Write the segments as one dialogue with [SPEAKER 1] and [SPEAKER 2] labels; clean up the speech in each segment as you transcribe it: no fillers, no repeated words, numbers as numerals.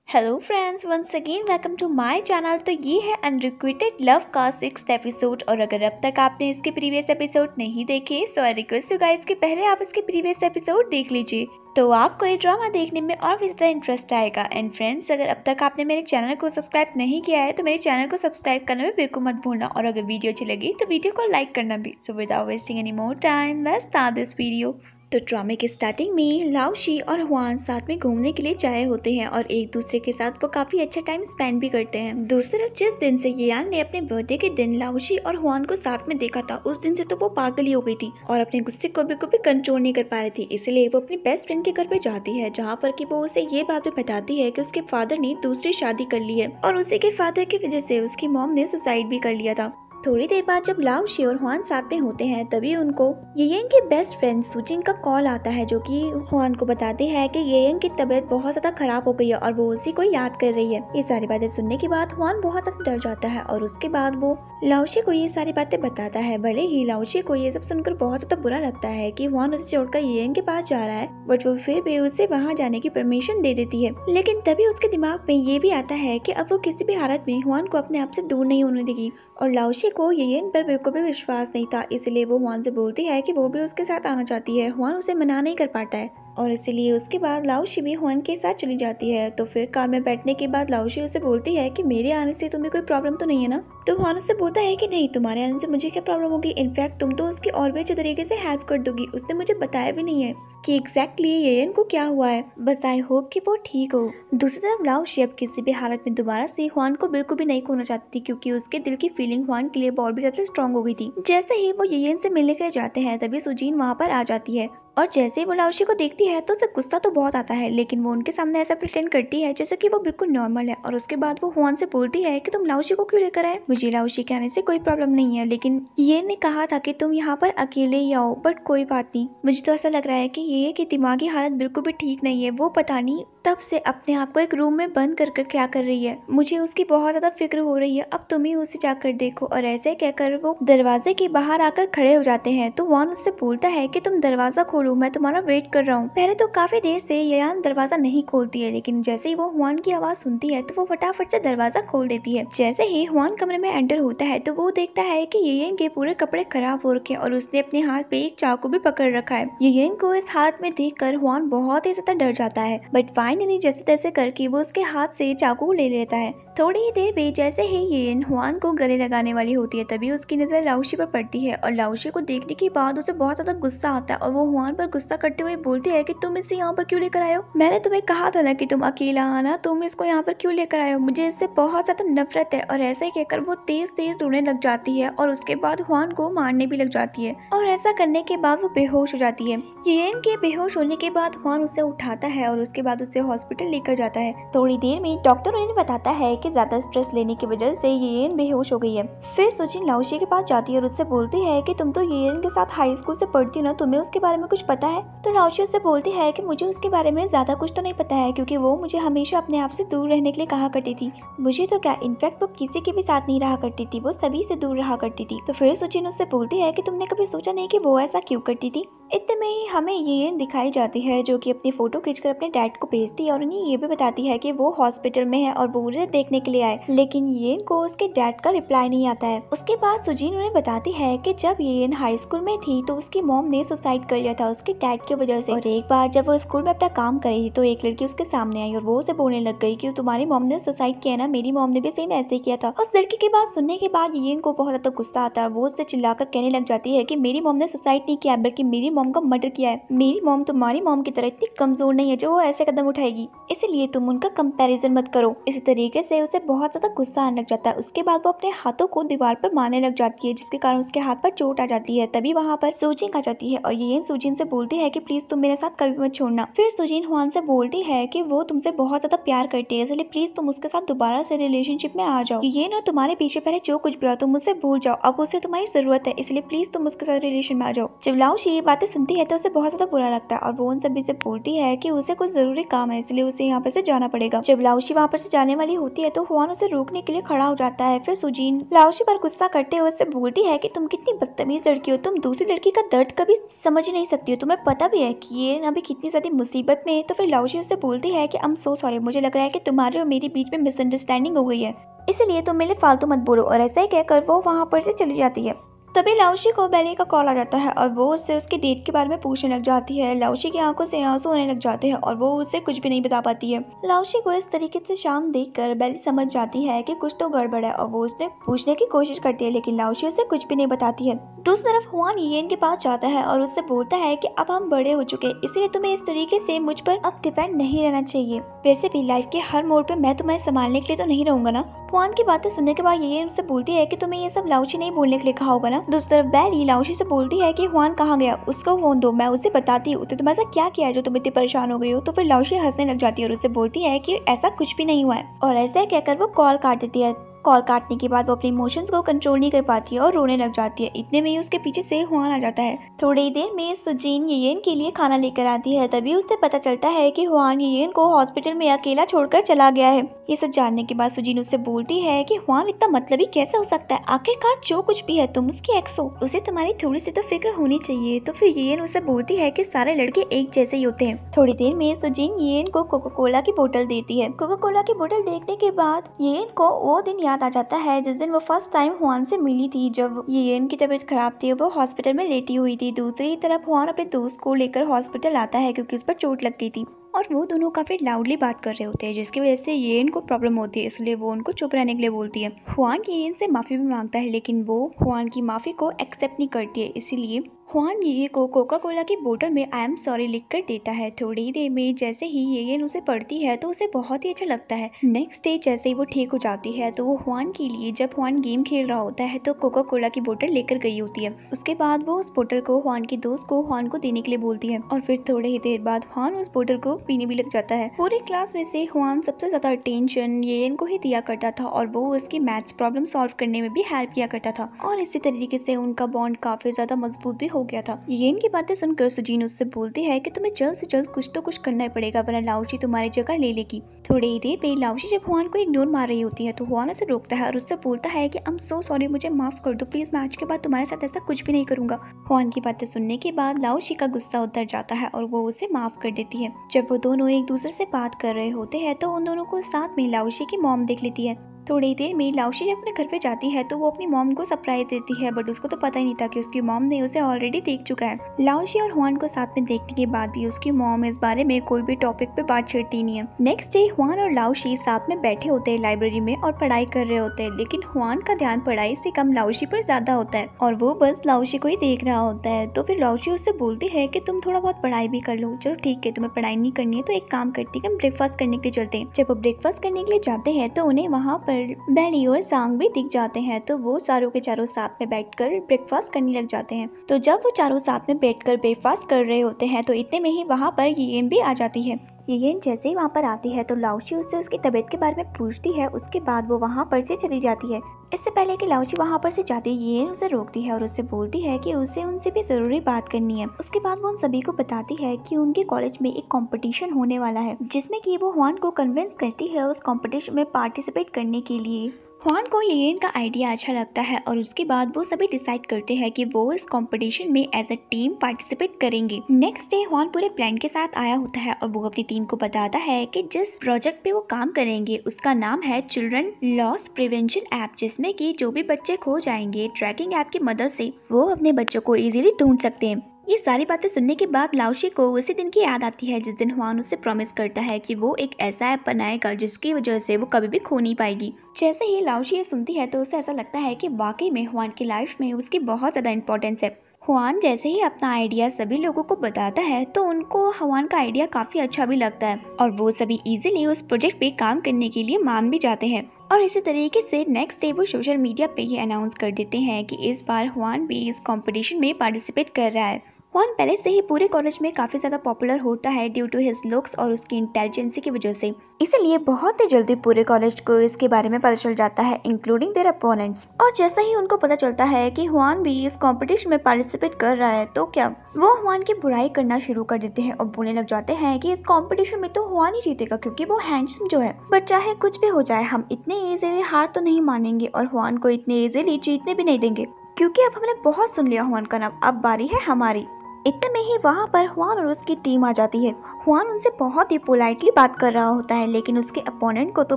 [SPEAKER 1] Hello friends, once again welcome to my channel. तो ये है अनरिक्विटेड लव का 6th एपिसोड और अगर अब तक आपने इसके प्रीवियस एपिसोड नहीं देखे सो आई रिक्वेस्ट यू गाइस कि पहले आप इसके प्रीवियस एपिसोड देख लीजिए तो आपको ये ड्रामा देखने में और भी ज़्यादा इंटरेस्ट आएगा। एंड फ्रेंड्स, अगर अब तक आपने मेरे चैनल को सब्सक्राइब नहीं किया है तो मेरे चैनल को सब्सक्राइब करना भी बिल्कुल मत भूलना और अगर वीडियो अच्छी लगी तो वीडियो को लाइक करना भी। So without wasting any more time let's start this video. तो ड्रामे की स्टार्टिंग में लाओशी और हुआन साथ में घूमने के लिए चाहे होते हैं और एक दूसरे के साथ वो काफी अच्छा टाइम स्पेंड भी करते हैं। दूसरी तरफ जिस दिन से येयान ने अपने बर्थडे के दिन लाओशी और हुआन को साथ में देखा था उस दिन से तो वो पागल ही हो गई थी और अपने गुस्से को भी कंट्रोल नहीं कर पा रही थी। इसलिए वो अपनी बेस्ट फ्रेंड के घर पे जाती है जहाँ पर कि वो उसे ये बात भी बताती है कि उसके फादर ने दूसरी शादी कर ली है और उसी के फादर की वजह से उसकी मॉम ने सुसाइड भी कर लिया था। थोड़ी देर बाद जब लाओशी और हुआन साथ में होते हैं तभी उनको येयंग की बेस्ट फ्रेंड सुजिन का कॉल आता है जो कि हुआन को बताती है कि येयंग की तबीयत बहुत ज्यादा खराब हो गई है और वो उसी को याद कर रही है। ये सारी बातें सुनने के बाद हुआन बहुत ज्यादा डर जाता है और उसके बाद वो लाओशी को ये सारी बातें बताता है। भले ही लाओशी को ये सब सुनकर बहुत ज्यादा बुरा लगता है कि हुआन उसे छोड़कर येयंग के पास जा रहा है, बट वो फिर भी उसे वहाँ जाने की परमिशन दे देती है। लेकिन तभी उसके दिमाग में ये भी आता है कि अब वो किसी भी हालत में हुआन को अपने आप से दूर नहीं होने देगी और लाओशी को येयंग पर बिल्कुल भी विश्वास नहीं था। इसलिए वो हुआन से बोलती है कि वो भी उसके साथ आना चाहती है। हुआन उसे मना नहीं कर पाता है और इसीलिए उसके बाद लाओशी भी हुआन के साथ चली जाती है। तो फिर कार में बैठने के बाद लाओशी उसे बोलती है कि मेरे आने से तुम्हें कोई प्रॉब्लम तो नहीं है ना। तो हुआन उससे बोलता है कि नहीं, तुम्हारे आने से मुझे क्या प्रॉब्लम होगी, इनफैक्ट तुम तो उसकी और भी अच्छे तरीके से हेल्प कर दोगी। उसने मुझे बताया भी नहीं है कि एग्जैक्टली येयन को क्या हुआ है, बस आई होप कि वो ठीक हो। दूसरी तरफ लाओशी अब किसी भी हालत में दोबारा से हुआन को बिल्कुल भी नहीं खोना चाहती थी क्योंकि उसके दिल की फीलिंग हुआन के लिए बहुत भी ज्यादा स्ट्रॉन्ग हो गई थी। जैसे ही वो येयन से मिलने के लिए जाते हैं तभी सुजीन वहाँ पर आ जाती है और जैसे ही वो लाओशी को देखती है तो उसे गुस्सा तो बहुत आता है लेकिन वो उनके सामने ऐसा प्रिटेंड करती है जैसे कि वो बिल्कुल नॉर्मल है और उसके बाद वो हुआन से बोलती है कि तुम लाओशी को क्यों लेकर आए, मुझे लाओशी के आने से कोई प्रॉब्लम नहीं है, लेकिन ये ने कहा था कि तुम यहाँ पर अकेले ही आओ, बट कोई बात नहीं। मुझे तो ऐसा लग रहा है कि ये की दिमागी हालत बिल्कुल भी ठीक नहीं है, वो पता नहीं तब से अपने आप को एक रूम में बंद कर क्या कर रही है, मुझे उसकी बहुत ज्यादा फिक्र हो रही है, अब तुम ही उसे जाकर देखो। और ऐसे कहकर वो दरवाजे के बाहर आकर खड़े हो जाते हैं। तो हुआन उससे बोलता है कि तुम दरवाजा खोलो, मैं तुम्हारा वेट कर रहा हूँ। पहले तो काफी देर से येयान दरवाजा नहीं खोलती है लेकिन जैसे ही वो हुआन की आवाज सुनती है तो वो फटाफट से दरवाजा खोल देती है। जैसे ही हुआन कमरे में एंटर होता है तो वो देखता है कि येयंग के पूरे कपड़े खराब हो रखे हैं और उसने अपने हाथ पे एक चाकू भी पकड़ रखा है। येयंग को इस हालत में देखकर हुआन बहुत ही ज्यादा डर जाता है, बट फाइनली जैसे तैसे करके वो उसके हाथ से चाकू ले लेता है। थोड़ी ही देर में जैसे ही येयन हुआन को गले लगाने वाली होती है तभी उसकी नजर लाओशी पर पड़ती है और लाओशी को देखने के बाद उसे बहुत ज्यादा गुस्सा आता है और वो हुआन पर गुस्सा करते हुए बोलती है कि तुम इसे यहाँ पर क्यों लेकर आए हो, मैंने तुम्हें कहा था ना कि तुम अकेला आना, तुम इसको यहाँ पर क्यों लेकर आए हो, मुझे इससे बहुत ज्यादा नफरत है। और ऐसे कहकर वो तेज तेज रोने लग जाती है और उसके बाद हुआन को मारने भी लग जाती है और ऐसा करने के बाद वो बेहोश हो जाती है। येयन के बेहोश होने के बाद हुआन उसे उठाता है और उसके बाद उसे हॉस्पिटल लेकर जाता है। थोड़ी देर में डॉक्टर उन्हें बताता है कि ज्यादा स्ट्रेस लेने की वजह से येयन बेहोश हो गई है। फिर सुजिन लाओशी के पास जाती है और उससे बोलती है कि तुम तो येयन के साथ हाई स्कूल से पढ़ती हो ना, तुम्हें उसके बारे में कुछ पता है। तो लाओशी उससे बोलती है कि मुझे उसके बारे में ज्यादा कुछ तो नहीं पता है क्योंकि वो मुझे हमेशा अपने आप से दूर रहने के लिए कहा करती थी। मुझे तो क्या, इनफैक्ट वो किसी के भी साथ नहीं रहा करती थी, वो सभी से दूर रहा करती थी। तो फिर सुजिन उससे बोलती है कि तुमने कभी सोचा नहीं कि वो ऐसा क्यों करती थी। इतने में ही हमें येयन दिखाई जाती है जो कि अपनी फोटो खींचकर अपने डैड को भेजती है और उन्हें ये भी बताती है कि वो हॉस्पिटल में है और वो उसे देखने के लिए आए, लेकिन येयन को उसके डैड का रिप्लाई नहीं आता है। उसके बाद सुजीन उन्हें बताती है कि जब येयन हाई स्कूल में थी तो उसकी मॉम ने सुसाइड कर लिया था उसके डैड की वजह से। और एक बार जब वो स्कूल में अपना काम कर रही थी तो एक लड़की उसके सामने आई और वो उसे बोलने लग गई कि तुम्हारी मॉम ने सुसाइड किया ना, मेरी मॉम ने भी सेम ऐसे किया था। उस लड़की की बात सुनने के बाद येयन को बहुत ज्यादा गुस्सा आता है, वो उससे चिल्लाकर कहने लग जाती है कि मेरी मॉम ने सुसाइड नहीं किया बल्कि मेरी मॉम का मर्डर किया है। मेरी मॉम तुम्हारी मॉम की तरह इतनी कमजोर नहीं है जो वो ऐसे कदम उठाएगी, इसलिए तुम उनका कंपैरिजन मत करो। इसी तरीके से उसे बहुत ज्यादा गुस्सा आने लग जाता है। उसके बाद वो अपने हाथों को दीवार पर मारने लग जाती है जिसके कारण उसके हाथ पर चोट आ जाती है। तभी वहाँ पर सुजिन आ जाती है और येयन सुजिन से बोलती है कि प्लीज तुम मेरे साथ कभी मत छोड़ना। फिर सुजिन हुआन से बोलती है कि वो तुमसे बहुत ज्यादा प्यार करती है, इसलिए प्लीज तुम उसके साथ दोबारा से रिलेशनशिप में आ जाओ। ये ना तुम्हारे पीछे पहले जो कुछ भी हो तुम मुझसे भूल जाओ, अब उसे तुम्हारी जरूरत है, इसलिए प्लीज तुम उसके साथ रिलेशन में आ जाओ। जब लाओशी ये बातें बातें सुनती है तो उसे बहुत ज्यादा बुरा लगता है और वो उन सभी से बोलती है कि उसे कुछ जरूरी काम है, इसलिए उसे यहाँ पर से जाना पड़ेगा। जब लाओशी वहाँ पर से जाने वाली होती है तो हुआन उसे रोकने के लिए खड़ा हो जाता है। फिर सुजीन लाओशी पर गुस्सा करते हुए उससे बोलती है कि तुम कितनी बदतमीज लड़की हो, तुम दूसरी लड़की का दर्द कभी समझ ही नहीं सकती हो, तुम्हें पता भी है कि ये अभी कितनी ज्यादा मुसीबत में है। तो फिर लाओशी उससे बोलती है कि आई एम सो सॉरी, मुझे लग रहा है कि तुम्हारे और मेरे बीच में मिसअंडरस्टैंडिंग हो गई है, इसलिए तुम मेरे फालतू मत बोलो। और ऐसा ही कहकर वो वहाँ पर से चली जाती है। तभी लाओशी को बेली का कॉल आ जाता है और वो उससे उसके डेट के बारे में पूछने लग जाती है। लाओशी की आंखों से आंसू आने लग जाते हैं और वो उसे कुछ भी नहीं बता पाती है। लाओशी को इस तरीके से शांत देखकर बेली समझ जाती है कि कुछ तो गड़बड़ है और वो उसने पूछने की कोशिश करती है, लेकिन लाओशी उसे कुछ भी नहीं बताती है। दूसरी तरफ हुआन येन के पास जाता है और उससे बोलता है कि अब हम बड़े हो चुके हैं, इसलिए तुम्हें इस तरीके से मुझ पर अब डिपेंड नहीं रहना चाहिए। वैसे भी लाइफ के हर मोड़ पे मैं तुम्हें संभालने के लिए तो नहीं रहूंगा ना। हुआन की बातें सुनने के बाद येन उससे बोलती है कि तुम्हें ये सब लाओशी नहीं बोलने के लिए कहा होगा ना। दूसरी तरफ बेली लाओशी से बोलती है कि हुआन कहाँ गया, उसको फोन दो, मैं उसे बताती हूँ उसने तुम्हारे साथ क्या किया है जो तुम इतनी परेशान हो गई हो। तो फिर लाओशी हंसने लग जाती है और उससे बोलती है कि ऐसा कुछ भी नहीं हुआ है, और ऐसा कहकर वो कॉल काट देती है। कॉल काटने के बाद वो अपने इमोशंस को कंट्रोल नहीं कर पाती है और रोने लग जाती है। इतने में ही उसके पीछे से हुआन आ जाता है। थोड़ी देर में सुजीन येन के लिए खाना लेकर आती है। तभी उसे पता चलता है कि हुआन येन को हॉस्पिटल में अकेला छोड़कर चला गया है। ये सब जानने के बाद सुजीन उससे बोलती है कि हुआन इतना मतलबी कैसे हो सकता है, आखिरकार जो कुछ भी है तुम उसकी एक्स हो, उसे तुम्हारी थोड़ी सी तो फिक्र होनी चाहिए। तो फिर येन उसे बोलती है कि सारे लड़के एक जैसे ही होते हैं। थोड़ी देर में सुजीन येन को कोका कोला की बोतल देती है। कोका कोला की बोतल देखने के बाद येन को वो दिन याद आ जाता है जिस दिन वो फर्स्ट टाइम हुआन से मिली थी, जब येन की तबीयत खराब थी, वो हॉस्पिटल में लेटी हुई थी। दूसरी तरफ हुआन अपने दोस्त को लेकर हॉस्पिटल आता है क्योंकि उस पर चोट लग गई थी और वो दोनों काफी लाउडली बात कर रहे होते हैं, जिसकी वजह से येन को प्रॉब्लम होती है, इसलिए वो उनको चुप रहने के लिए बोलती है। हुआन येन से माफी भी मांगता है, लेकिन वो हुआन की माफी को एक्सेप्ट नहीं करती है, इसीलिए हुआन येन को कोका कोला की बोतल में आई एम सॉरी लिखकर देता है। थोड़ी देर में जैसे ही येन उसे पढ़ती है तो उसे बहुत ही अच्छा लगता है। नेक्स्ट डे जैसे ही वो ठीक हो जाती है तो वो हुआन के लिए, जब हुआन गेम खेल रहा होता है तो कोका कोला की बोतल लेकर गई होती है। उसके बाद वो उस बोतल को हुआन की दोस्त को हुआन को देने के लिए बोलती है और फिर थोड़ी ही देर बाद हुआन उस बोतल को पीने भी लग जाता है। पूरी क्लास में से हुआन सबसे ज्यादा अटेंशन येन को ही दिया करता था और वो उसकी मैथ्स प्रॉब्लम सॉल्व करने में भी हेल्प किया करता था और इसी तरीके से उनका बॉन्ड काफी ज्यादा मजबूत भी हो गया था। येन की बातें सुनकर सुजीन उससे बोलती है कि तुम्हें जल्द से जल्द कुछ तो कुछ करना ही पड़ेगा, वरना लाओशी तुम्हारी जगह ले लेगी। थोड़ी ही देर पे लाओशी जब हुआन को इग्नोर मार रही होती है तो हुआन उसे रोकता है और उससे बोलता है कि आई एम सो सॉरी, मुझे माफ कर दो प्लीज, मैं आज के बाद तुम्हारे साथ ऐसा कुछ भी नहीं करूंगा। हुआन की बातें सुनने के बाद लाओशी का गुस्सा उतर जाता है और वो उसे माफ कर देती है। जब वो दोनों एक दूसरे से बात कर रहे होते हैं तो उन दोनों को साथ में लाओशी की मॉम देख लेती है। थोड़ी देर में लाओशी जब अपने घर पे जाती है तो वो अपनी मॉम को सरप्राइज देती है, बट उसको तो पता ही नहीं था कि उसकी मॉम ने उसे ऑलरेडी देख चुका है। लाओशी और हुआन को साथ में देखने के बाद भी उसकी मॉम इस बारे में कोई भी टॉपिक पे बात छेड़ती नहीं है। नेक्स्ट डे हुआन और लाओशी साथ में बैठे होते हैं लाइब्रेरी में और पढ़ाई कर रहे होते हैं, लेकिन हुआन का ध्यान पढ़ाई से कम लाओशी पर ज्यादा होता है और वो बस लाओशी को ही देख रहा होता है। तो फिर लाओशी उससे बोलती है कि तुम थोड़ा बहुत पढ़ाई भी कर लो। चलो ठीक है, तुम्हें पढ़ाई नहीं करनी है तो एक काम करती है, हम ब्रेकफास्ट करने के लिए चलते हैं। जब वो ब्रेकफास्ट करने के लिए जाते हैं तो उन्हें वहाँ पर बेली सांग भी दिख जाते हैं, तो वो चारों के चारों साथ में बैठकर ब्रेकफास्ट करने लग जाते हैं। तो जब वो चारों साथ में बैठकर ब्रेकफास्ट कर रहे होते हैं तो इतने में ही वहाँ पर येन भी आ जाती है। येन जैसे ही वहाँ पर आती है तो लाओशी उससे उसकी तबीयत के बारे में पूछती है, उसके बाद वो वहाँ पर से चली जाती है। इससे पहले कि लाओशी वहाँ पर से जाती है, येन उसे रोकती है और उससे बोलती है कि उसे उनसे भी जरूरी बात करनी है। उसके बाद वो उन सभी को बताती है कि उनके कॉलेज में एक कंपटीशन होने वाला है, जिसमें कि वो हुआन को कन्विंस करती है उस कंपटीशन में पार्टिसिपेट करने के लिए। हुआन को येन का आइडिया अच्छा लगता है और उसके बाद वो सभी डिसाइड करते हैं कि वो इस कंपटीशन में एज अ टीम पार्टिसिपेट करेंगे। नेक्स्ट डे हुआन पूरे प्लान के साथ आया होता है और वो अपनी टीम को बताता है कि जिस प्रोजेक्ट पे वो काम करेंगे उसका नाम है चिल्ड्रन लॉस प्रिवेंशन ऐप, जिसमें कि जो भी बच्चे खो जाएंगे ट्रैकिंग ऐप की मदद से वो अपने बच्चों को इजीली ढूंढ सकते हैं। ये सारी बातें सुनने के बाद लाओशी को उसी दिन की याद आती है जिस दिन हुआन उससे प्रॉमिस करता है कि वो एक ऐसा ऐप बनाएगा जिसकी वजह से वो कभी भी खो नहीं पाएगी। जैसे ही लाओशी ये सुनती है तो उसे ऐसा लगता है कि वाकई में हुआन की लाइफ में उसकी बहुत ज़्यादा इंपॉर्टेंस है। हुआन जैसे ही अपना आइडिया सभी लोगों को बताता है तो उनको हुआन का आइडिया काफ़ी अच्छा भी लगता है और वो सभी इजीली उस प्रोजेक्ट पे काम करने के लिए मान भी जाते हैं। और इसी तरीके से नेक्स्ट डे वो सोशल मीडिया पे ये अनाउंस कर देते हैं कि इस बार हुआन भी इस कंपटीशन में पार्टिसिपेट कर रहा है। हुआन पहले से ही पूरे कॉलेज में काफी ज्यादा पॉपुलर होता है ड्यू टू हिज लुक्स और उसकी इंटेलिजेंसी की वजह से, इसलिए बहुत ही जल्दी पूरे कॉलेज को इसके बारे में पता चल जाता है, इंक्लूडिंग देयर अपोनेंट्स। और जैसा ही उनको पता चलता है कि हुआन भी इस कंपटीशन में पार्टिसिपेट कर रहा है, तो क्या वो हुआन की बुराई करना शुरू कर देते हैं और बोलने लग जाते हैं कि इस कंपटीशन में तो हुआन ही जीतेगा क्योंकि वो हैंडसम जो है। बट चाहे कुछ भी हो जाए, हम इतने इजीली हार तो नहीं मानेंगे और हुआन को इतने इजीली जीतने भी नहीं देंगे, क्योंकि अब हमने बहुत सुन लिया हुआन का नाम, अब बारी है हमारी। इतने में ही वहाँ पर हुआन और उसकी टीम आ जाती है। हुआन उनसे बहुत ही पोलाइटली बात कर रहा होता है, लेकिन उसके अपोनेंट को तो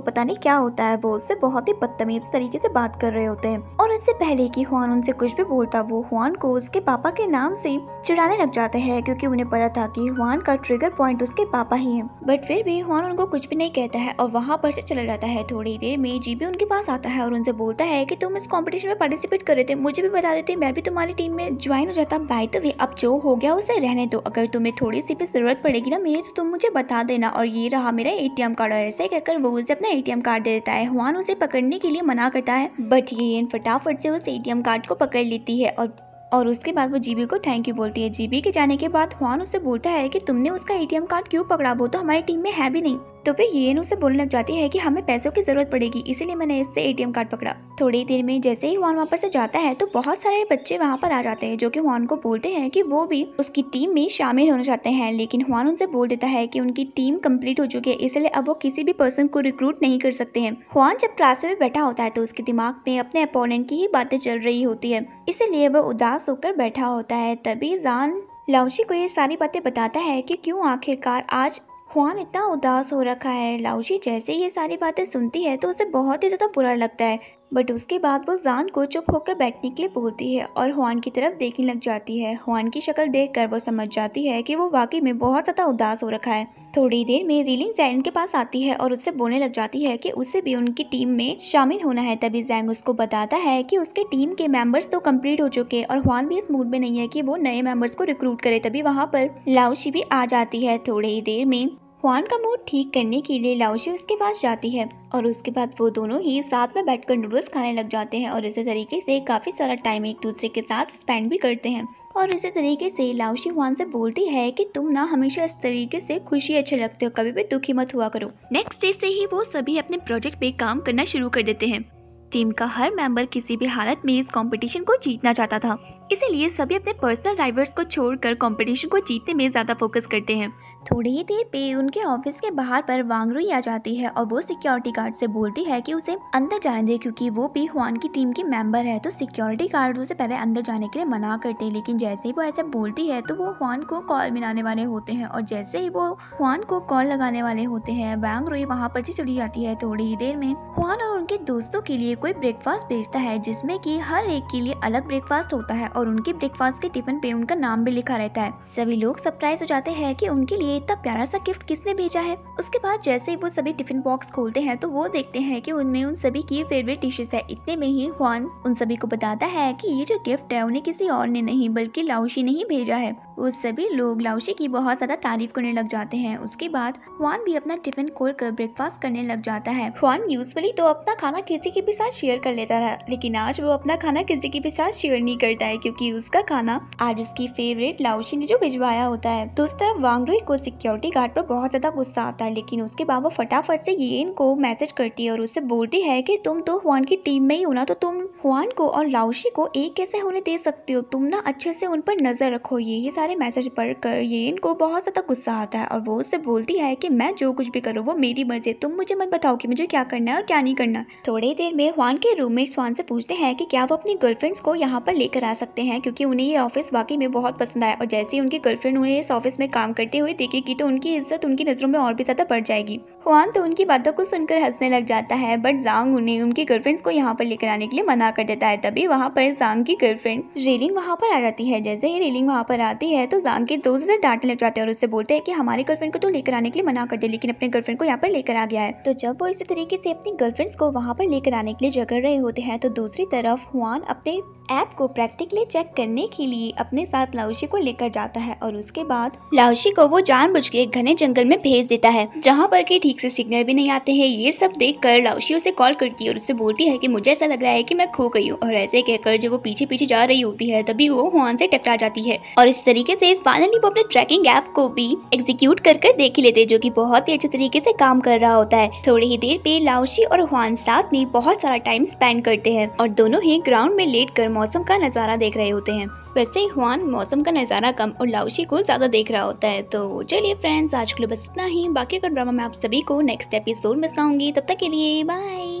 [SPEAKER 1] पता नहीं क्या होता है, वो उससे बहुत ही बदतमीज तरीके से बात कर रहे होते हैं। और इससे पहले कि हुआन उनसे कुछ भी बोलता, वो हुआन को उसके पापा के नाम से चिढ़ाने लग जाते हैं, क्योंकि उन्हें पता था कि हुआन का ट्रिगर पॉइंट उसके पापा ही है। बट फिर भी हुआन उनको कुछ भी नहीं कहता है और वहाँ पर से चला जाता है। थोड़ी देर में जीबी उनके पास आता है और उनसे बोलता है कि तुम इस कॉम्पिटिशन में पार्टिसिपेट कर रहे थे, मुझे भी बता देते, मैं भी तुम्हारी टीम में ज्वाइन हो जाता। बाय द वे, अब जो हो गया उसे रहने दो, अगर तुम्हें थोड़ी सी भी जरूरत पड़ेगी ना मेरी तो तुम मुझे बता देना। और ये रहा मेरा एटीएम कार्ड। और ऐसे कहकर वो उसे अपना एटीएम कार्ड दे देता है। हुआन उसे पकड़ने के लिए मना करता है, बट ये फटाफट से उस एटीएम कार्ड को पकड़ लेती है और उसके बाद वो जीबी को थैंक यू बोलती है। जीबी के जाने के बाद हुआन उससे बोलता है कि तुमने उसका एटीएम कार्ड क्यों पकड़ा, वो तो हमारी टीम में है भी नहीं। तो फिर येन उससे बोलने लग जाती है कि हमें पैसों की जरूरत पड़ेगी, इसीलिए मैंने इससे एटीएम कार्ड पकड़ा। थोड़ी देर में जैसे ही हुआन वहाँ पर से जाता है तो बहुत सारे बच्चे वहाँ पर आ जाते हैं, जो कि हुआन को बोलते हैं कि वो भी उसकी टीम में शामिल होना चाहते हैं। लेकिन हुआन उनसे बोल देता है कि उनकी टीम कंप्लीट हो चुकी है, इसलिए अब वो किसी भी पर्सन को रिक्रूट नहीं कर सकते हैं। हुआन जब क्लास में बैठा होता है तो उसके दिमाग में अपने अपोनेंट की ही बातें चल रही होती है, इसीलिए वह उदास होकर बैठा होता है। तभी जान लाओशी को ये सारी बातें बताता है कि क्यों आखिरकार आज हुआन इतना उदास हो रखा है। लाओशी जैसे ये सारी बातें सुनती है तो उसे बहुत ही ज़्यादा बुरा लगता है, बट उसके बाद वो जान को चुप होकर बैठने के लिए बोलती है और हुआन की तरफ देखने लग जाती है। हुआन की शक्ल देखकर वो समझ जाती है कि वो वाकई में बहुत ज़्यादा उदास हो रखा है। थोड़ी देर में रीलिंग जैंग के पास आती है और उससे बोलने लग जाती है कि उसे भी उनकी टीम में शामिल होना है। तभी जैंग उसको बताता है कि उसके टीम के मेंबर्स तो कंप्लीट हो चुके हैं और हुआन भी इस मूड में नहीं है कि वो नए मेंबर्स को रिक्रूट करे। तभी वहाँ पर लाओशी भी आ जाती है। थोड़ी देर में हुआन का मूड ठीक करने के लिए लाओशी उसके पास जाती है और उसके बाद वो दोनों ही साथ में बैठकर नूडल्स खाने लग जाते हैं और इसी तरीके से काफ़ी सारा टाइम एक दूसरे के साथ स्पेंड भी करते हैं। और इसी तरीके से लाओशी हुआन से बोलती है कि तुम ना हमेशा इस तरीके से खुशी अच्छे लगते हो, कभी भी दुखी मत हुआ करो। नेक्स्ट डे से ही वो सभी अपने प्रोजेक्ट पे काम करना शुरू कर देते हैं। टीम का हर मेंबर किसी भी हालत में इस कंपटीशन को जीतना चाहता था, इसीलिए सभी अपने पर्सनल राइवल्स को छोड़कर कंपटीशन को जीतने में ज़्यादा फोकस करते हैं। थोड़ी ही देर पे उनके ऑफिस के बाहर पर वांग रुई आ जाती है और वो सिक्योरिटी गार्ड से बोलती है कि उसे अंदर जाने दे, क्योंकि वो भी हुआन की टीम की मेंबर है। तो सिक्योरिटी गार्ड उसे पहले अंदर जाने के लिए मना करते हैं, लेकिन जैसे ही वो ऐसे बोलती है तो वो हुआन को कॉल मिलाने वाले होते हैं और जैसे ही वो हुआन को कॉल लगाने वाले होते हैं, वांग रुई वहाँ पर से चली जाती है। थोड़ी ही देर में हुआन और उनके दोस्तों के लिए कोई ब्रेकफास्ट भेजता है, जिसमें कि हर एक के लिए अलग ब्रेकफास्ट होता है और उनके ब्रेकफास्ट के टिफिन पे उनका नाम भी लिखा रहता है। सभी लोग सरप्राइज हो जाते हैं कि उनके लिए इतना प्यारा सा गिफ्ट किसने भेजा है। उसके बाद जैसे ही वो सभी टिफिन बॉक्स खोलते हैं तो वो देखते हैं कि उनमें उन सभी की फेवरेट डिशेस है। इतने में ही हुआन उन सभी को बताता है कि ये जो गिफ्ट है उन्हें किसी और ने नहीं बल्कि लाओशी ने ही भेजा है। वो सभी लोग लाओशी की बहुत ज्यादा तारीफ करने लग जाते हैं। उसके बाद हुआन भी अपना टिफिन खोलकर ब्रेकफास्ट करने लग जाता है। हुआन यूजुअली तो अपना खाना किसी के भी साथ शेयर कर लेता था, लेकिन आज वो अपना खाना किसी के भी साथ शेयर नहीं करता है, क्योंकि उसका खाना आज उसकी फेवरेट लाओशी ने जो भिजवाया होता है। दूसरी तरफ वांग रुई को सिक्योरिटी गार्ड पर बहुत ज्यादा गुस्सा आता है, लेकिन उसके बाद वो फटाफट से येन को मैसेज करती है और उससे बोलती है कि तुम तो हुआन की टीम में ही हो ना, तो तुम हुआन को और लाओशी को एक कैसे होने दे सकती हो, तुम ना अच्छे से उन पर नजर रखो। यही सारे मैसेज पढ़कर येन को बहुत ज्यादा गुस्सा आता है और वो उससे बोलती है कि मैं जो कुछ भी करूँ वो मेरी मर्जी, तुम मुझे मत बताओ कि मुझे क्या करना है और क्या नहीं करना। थोड़ी देर में हुआन के रूममेट स्वान से पूछते हैं कि क्या वो अपनी गर्लफ्रेंड्स को यहाँ पर लेकर आ सकते हैं, क्योंकि उन्हें ये ऑफिस वाकई में बहुत पसंद आया और जैसे ही उनकी गर्लफ्रेंड उन्हें इस ऑफिस में काम करते हुए देखेगी तो उनकी इज्जत उनकी नजरों में और भी ज्यादा बढ़ जाएगी। हुआन तो उनकी बातों को सुनकर हंसने लग जाता है, बट जांग उन्हें उनकी गर्लफ्रेंड्स को यहाँ पर लेकर आने के लिए मना कर देता है। तभी वहाँ पर जांग की गर्लफ्रेंड रेलिंग वहाँ पर आ जाती है। जैसे ही रेलिंग वहाँ पर आती है तो जांग के दोस्त उसे डांटने लग जाते हैं और उससे बोलते हैं कि हमारी गर्लफ्रेंड को तो लेकर आने के लिए मना कर दे, लेकिन अपने गर्लफ्रेंड को यहाँ पर लेकर आ गया है। तो जब वो इसी तरीके से अपनी गर्लफ्रेंड्स को वहाँ पर लेकर आने के लिए झगड़ रहे होते हैं तो दूसरी तरफ हुआन अपने ऐप को प्रैक्टिकली चेक करने के लिए अपने साथ लाओशी को लेकर जाता है और उसके बाद लाओशी को वो जानबूझ के एक घने जंगल में भेज देता है, जहाँ पर कि ठीक से सिग्नल भी नहीं आते हैं। ये सब देखकर लाओशी उसे कॉल करती है और उससे बोलती है कि मुझे ऐसा लग रहा है कि मैं खो गई हूँ, और ऐसे कहकर जब वो पीछे पीछे जा रही होती है तभी वो हुआन से टकरा जाती है और इस तरीके तरीके से फाइनली वो अपने ट्रैकिंग ऐप को भी एग्जीक्यूट कर देख ही लेते हैं, जो कि बहुत ही अच्छे तरीके से काम कर रहा होता है। थोड़ी ही देर पे लाओशी और हुआन साथ में बहुत सारा टाइम स्पेंड करते हैं और दोनों ही ग्राउंड में लेटकर मौसम का नज़ारा देख रहे होते हैं। वैसे ही हुआन मौसम का नज़ारा कम और लाओशी को ज़्यादा देख रहा होता है। तो चलिए फ्रेंड्स, आज के लिए बस इतना ही। बाकी का ड्रामा मैं आप सभी को नेक्स्ट एपिसोड में सुनाऊंगी। तब तक के लिए बाय।